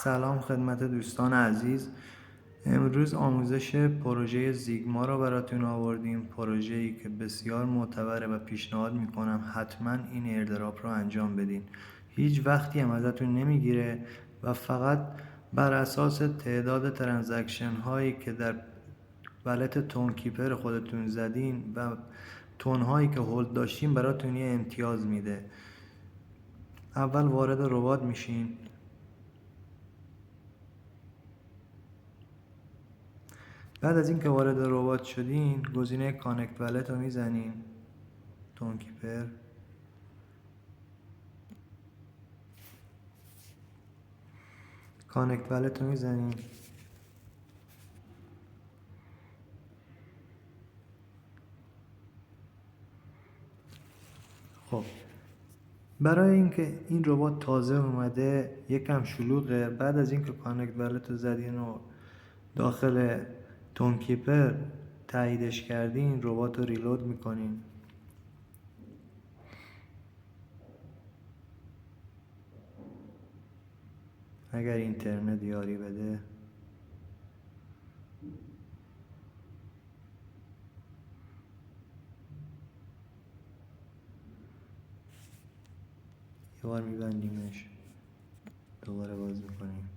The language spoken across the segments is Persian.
سلام خدمت دوستان عزیز. امروز آموزش پروژه زیگما را براتون آوردیم. پروژه‌ای که بسیار معتبره و پیشنهاد میکنم حتما این ایردراپ را انجام بدین. هیچ وقتی هم ازتون نمیگیره و فقط بر اساس تعداد ترانزکشن هایی که در والت تون کیپر خودتون زدین و تون هایی که هولد داشتین براتون یه امتیاز میده. اول وارد ربات میشین. بعد از اینکه وارد ربات شدین گزینه کانکت والت رو میزنین، تون کیپر، کانکت والت رو میزنین. خب برای اینکه این ربات تازه اومده یکم شلوغه. بعد از اینکه کانکت والت رو زدین و داخل تون کیپر تاییدش کردین، ربات رو ریلود میکنین. اگر اینترنت یاری بده. یه بار میبندیمش، دوباره باز میکنیم،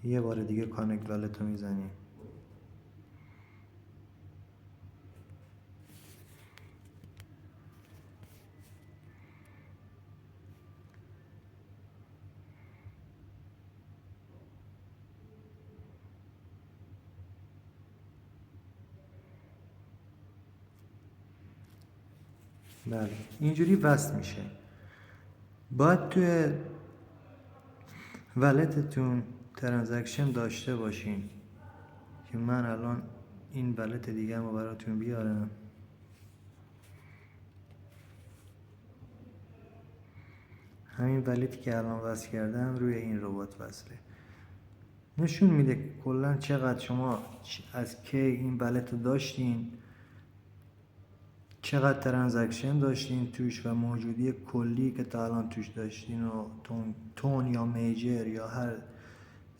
یه بار دیگه کانکت والت رو میزنیم. بله اینجوری وصل میشه. باید توی ولتتون ترانزکشن داشته باشین که من الان این ولت دیگه رو براتون بیارم. همین ولتی که الان وصل کردم روی این ربات وصله. نشون میده کلا چقدر شما از کی این ولت رو داشتین، چقدر ترانزکشن داشتین توش و موجودی کلی که تا الان توش داشتین و تون یا میجر یا هر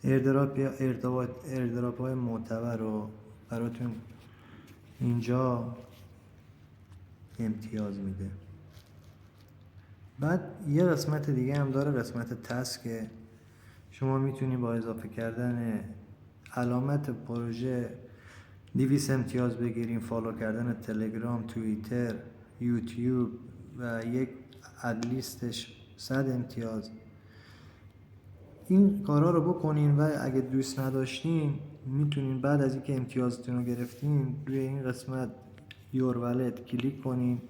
ایردراپ یا ایردراپ های معتبر رو براتون اینجا امتیاز میده. بعد یه قسمت دیگه هم داره، قسمت تسکه. شما میتونید با اضافه کردن علامت پروژه 200 امتیاز بگیریم، فالو کردن تلگرام، توییتر، یوتیوب و یک ادلیستش 100 امتیاز. این کارا رو بکنین و اگه دوست نداشتین میتونین بعد از اینکه امتیازتون رو گرفتین روی این قسمت یور والت کلیک کنین،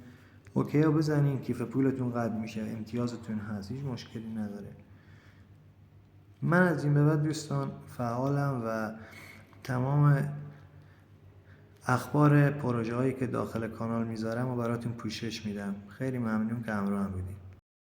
اوکی رو بزنین، کیف پولتون قطع میشه، امتیازتون هست، هیچ مشکلی نداره. من از این به بعد دوستان فعالم و تمام اخبار پروژه هایی که داخل کانال میذارم و براتون پوشش میدم. خیلی ممنون که همراه بودید.